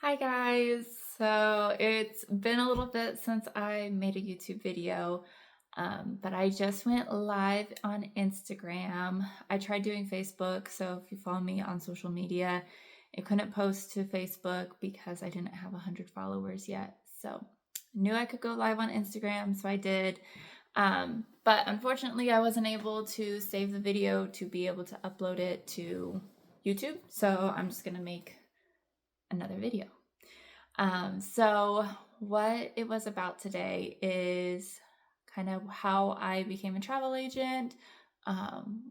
Hi guys. So it's been a little bit since I made a YouTube video, but I just went live on Instagram. I tried doing Facebook, so if you follow me on social media, I couldn't post to Facebook because I didn't have 100 followers yet. So knew I could go live on Instagram, so I did. But unfortunately, I wasn't able to save the video to be able to upload it to YouTube. So I'm just gonna make another video. So what it was about today is kind of how I became a travel agent,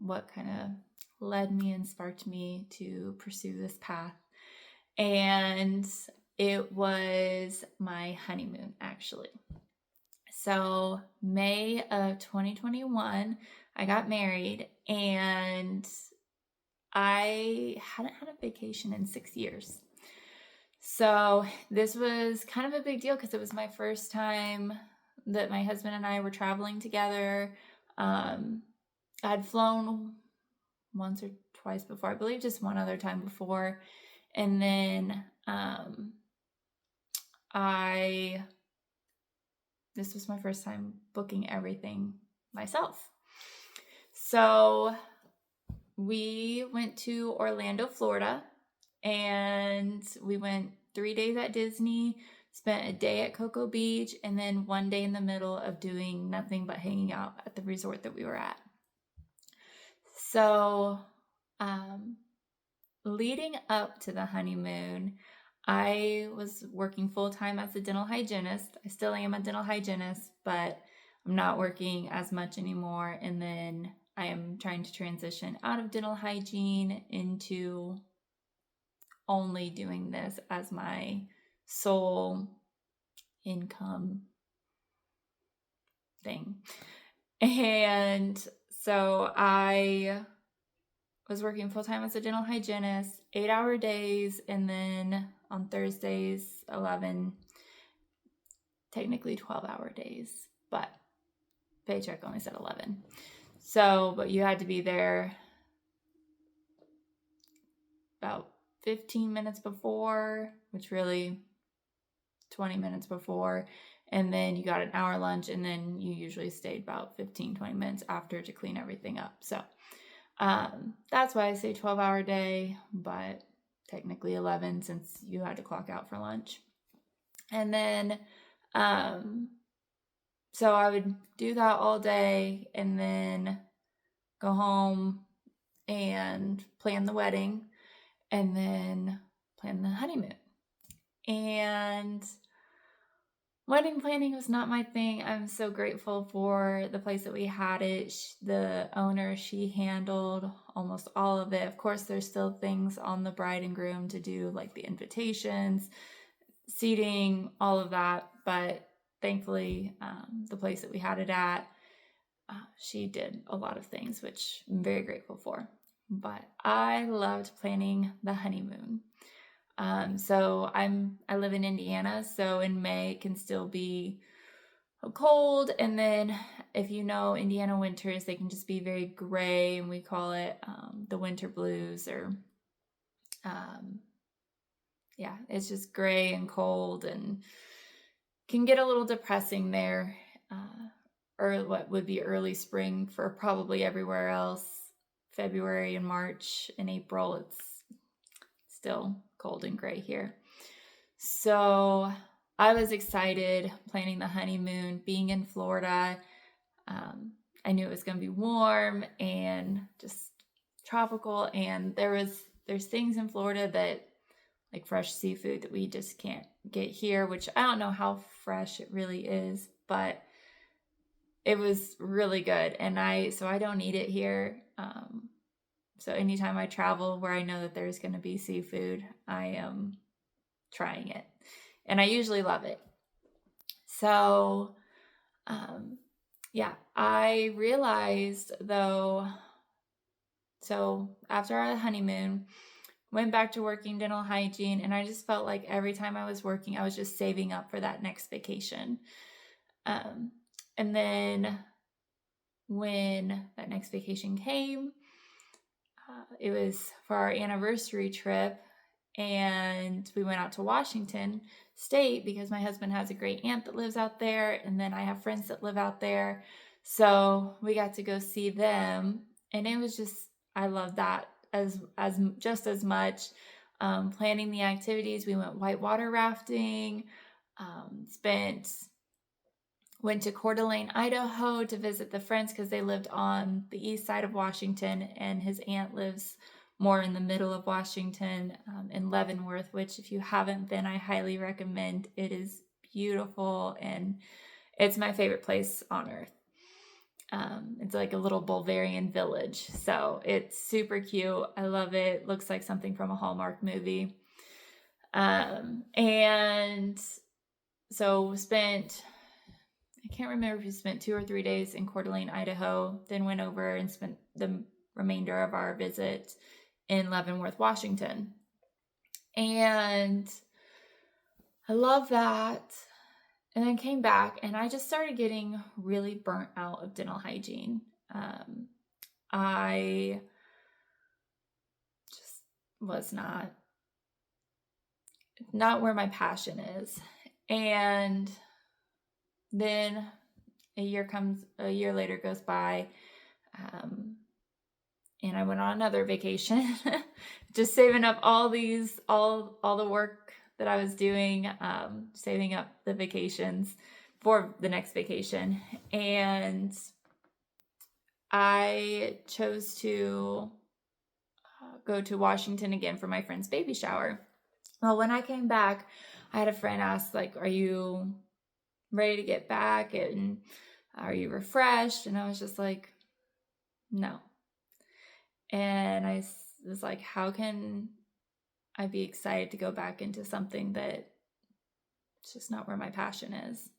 what kind of led me and sparked me to pursue this path. And it was my honeymoon, actually. So May of 2021, I got married and I hadn't had a vacation in 6 years. So this was kind of a big deal because it was my first time that my husband and I were traveling together. I'd flown once or twice before, I believe just one other time before. And then this was my first time booking everything myself. So we went to Orlando, Florida, and we went 3 days at Disney, spent a day at Cocoa Beach, and then one day in the middle of doing nothing but hanging out at the resort that we were at. So, leading up to the honeymoon, I was working full-time as a dental hygienist. I still am a dental hygienist, but I'm not working as much anymore. And then I am trying to transition out of dental hygiene into only doing this as my sole income thing. And so I was working full-time as a dental hygienist, 8-hour days, and then on Thursdays, 11, technically 12-hour days, but Paycheck only said 11. So, but you had to be there about 15 minutes before, which really 20 minutes before, and then you got an hour lunch, and then you usually stayed about 15-20 minutes after to clean everything up. So that's why I say 12-hour day, but technically 11 since you had to clock out for lunch. And then so I would do that all day and then go home and plan the wedding and then plan the honeymoon. And wedding planning was not my thing. I'm so grateful for the place that we had it. The owner, she handled almost all of it. Of course, there's still things on the bride and groom to do, like the invitations, seating, all of that. But thankfully, the place that we had it at, she did a lot of things, which I'm very grateful for. But I loved planning the honeymoon. So I live in Indiana, so in May it can still be cold, and then if you know Indiana winters, they can just be very gray, and we call it the winter blues, or yeah, it's just gray and cold and can get a little depressing there, or what would be early spring for probably everywhere else. February and March and April, it's still cold and gray here. So I was excited planning the honeymoon, being in Florida. I knew it was going to be warm and just tropical, and there's things in Florida that, like fresh seafood, that we just can't get here, which I don't know how fresh it really is, but it was really good. And I don't eat it here. So anytime I travel where I know that there's going to be seafood, I am trying it. And I usually love it. So, yeah, I realized though, so after our honeymoon, went back to working dental hygiene, and I just felt like every time I was working, I was just saving up for that next vacation. And then when that next vacation came, it was for our anniversary trip, and we went out to Washington State because my husband has a great aunt that lives out there, and then I have friends that live out there. So we got to go see them, and it was just, I love that as just as much. Planning the activities, we went whitewater rafting, went to Coeur d'Alene, Idaho to visit the friends because they lived on the east side of Washington, and his aunt lives more in the middle of Washington, in Leavenworth, which if you haven't been, I highly recommend. It is beautiful, and it's my favorite place on earth. It's like a little Bulgarian village, so it's super cute. I love it. Looks like something from a Hallmark movie. And so I can't remember if we spent 2 or 3 days in Coeur d'Alene, Idaho, then went over and spent the remainder of our visit in Leavenworth, Washington. And I love that. And then came back, and I just started getting really burnt out of dental hygiene. I just was not where my passion is. And then a year later goes by, and I went on another vacation, just saving up all the work that I was doing, saving up the vacations for the next vacation. And I chose to go to Washington again for my friend's baby shower. Well, when I came back, I had a friend ask, like, are you ready to get back? And are you refreshed? And I was just like, no. And I was like, how can I be excited to go back into something that it's just not where my passion is?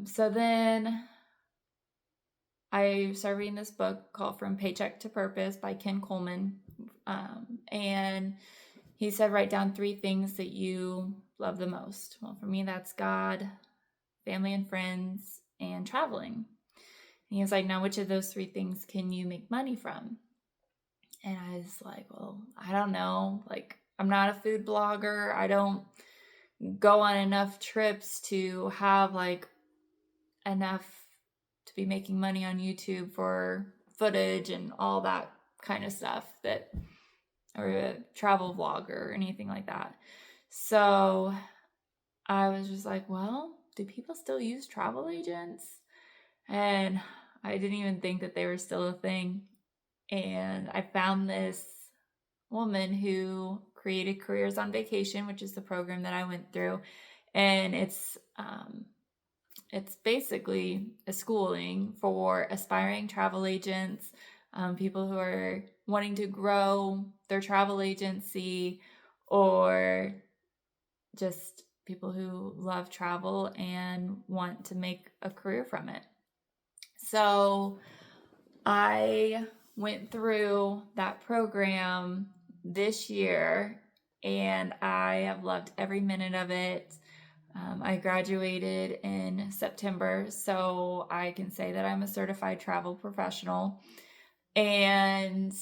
So then I started reading this book called From Paycheck to Purpose by Ken Coleman. And he said, write down 3 things that you love the most. Well, for me, that's God, family and friends, and traveling. And he was like, now, which of those 3 things can you make money from? And I was like, well, I don't know. Like, I'm not a food blogger. I don't go on enough trips to have like enough to be making money on YouTube for footage and all that kind of stuff, or a travel vlog or anything like that. So I was just like, well, do people still use travel agents? And I didn't even think that they were still a thing. And I found this woman who created Careers on Vacation, which is the program that I went through. And it's basically a schooling for aspiring travel agents, people who are wanting to grow their travel agency, or just people who love travel and want to make a career from it. So I went through that program this year, and I have loved every minute of it. I graduated in September, so I can say that I'm a certified travel professional. And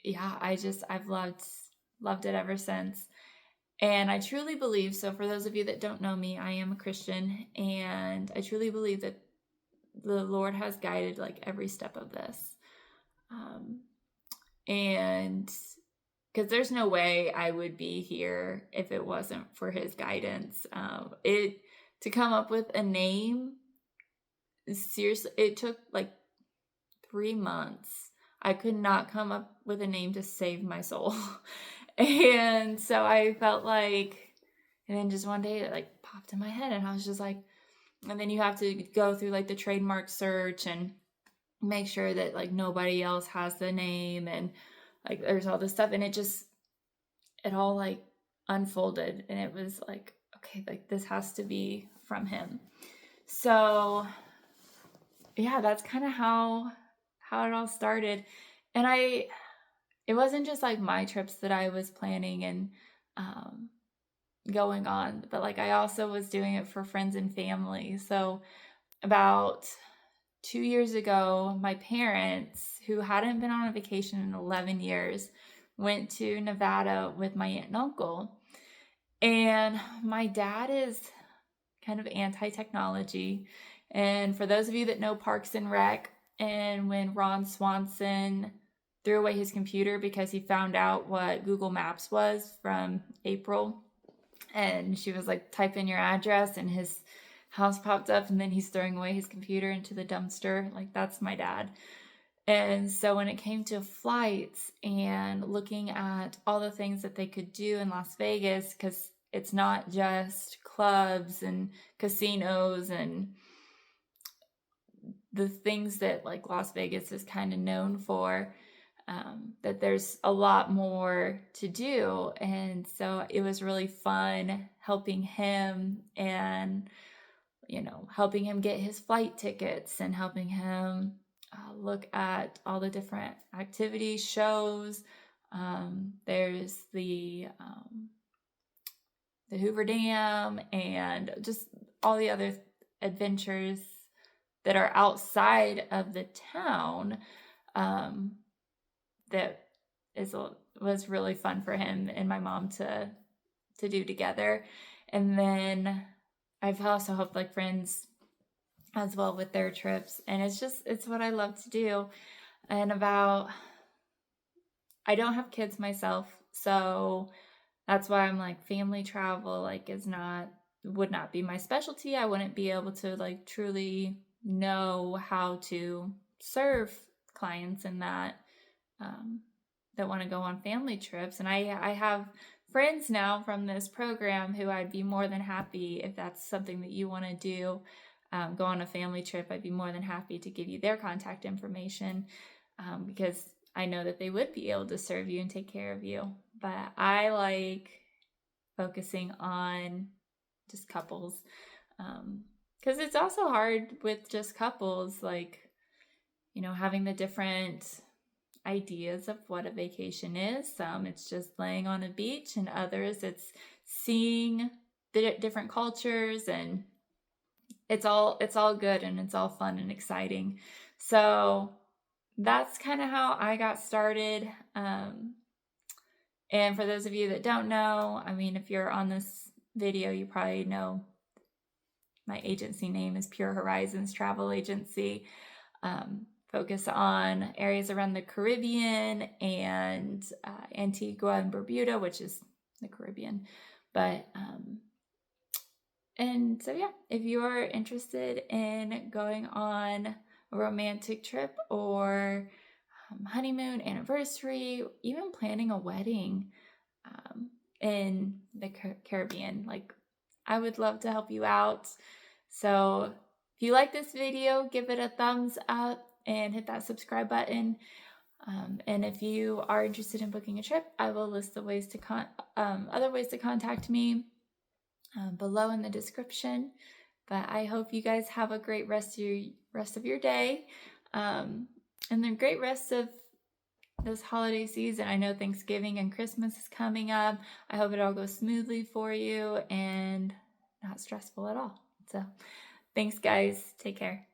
yeah, I've loved it ever since. And I truly believe, so for those of you that don't know me, I am a Christian, and I truly believe that the Lord has guided like every step of this. And because there's no way I would be here if it wasn't for his guidance. To come up with a name, seriously, it took like 3 months. I could not come up with a name to save my soul. And so I felt like, and then just one day it like popped in my head, and I was just like, and then you have to go through like the trademark search and make sure that like nobody else has the name, and like there's all this stuff, and it all like unfolded, and it was like, okay, like this has to be from him. So yeah, that's kind of how it all started. And it wasn't just like my trips that I was planning and going on, but like I also was doing it for friends and family. So about 2 years ago, my parents, who hadn't been on a vacation in 11 years, went to Nevada with my aunt and uncle. And my dad is kind of anti-technology. And for those of you that know Parks and Rec, and when Ron Swanson threw away his computer because he found out what Google Maps was from April, and she was like, type in your address, and his house popped up, and then he's throwing away his computer into the dumpster. Like, that's my dad. And so when it came to flights and looking at all the things that they could do in Las Vegas, because it's not just clubs and casinos and the things that like Las Vegas is kind of known for, that there's a lot more to do. And so it was really fun helping him and, helping him get his flight tickets and helping him look at all the different activities, shows. There's the Hoover Dam and just all the other adventures that are outside of the town, that was really fun for him and my mom to do together. And then I've also helped like friends as well with their trips, and it's what I love to do. And I don't have kids myself, so that's why I'm like, family travel like would not be my specialty. I wouldn't be able to like truly know how to serve clients in that want to go on family trips. And I have friends now from this program who I'd be more than happy, if that's something that you want to do, go on a family trip, I'd be more than happy to give you their contact information, because I know that they would be able to serve you and take care of you. But I like focusing on just couples, because it's also hard with just couples, like, having the different ideas of what a vacation is. Some it's just laying on a beach, and others it's seeing the different cultures, and it's all good and it's all fun and exciting. So that's kind of how I got started. And for those of you that don't know, I mean, if you're on this video, you probably know my agency name is Pure Horizons Travel Agency. Focus on areas around the Caribbean and Antigua and Barbuda, which is the Caribbean. But and so, yeah, if you're interested in going on a romantic trip or honeymoon, anniversary, even planning a wedding in the Caribbean, like, I would love to help you out. So if you like this video, give it a thumbs up and hit that subscribe button. And if you are interested in booking a trip, I will list the ways to other ways to contact me below in the description. But I hope you guys have a great rest of your day, and then great rest of this holiday season. I know Thanksgiving and Christmas is coming up. I hope it all goes smoothly for you and not stressful at all. So thanks, guys. Take care.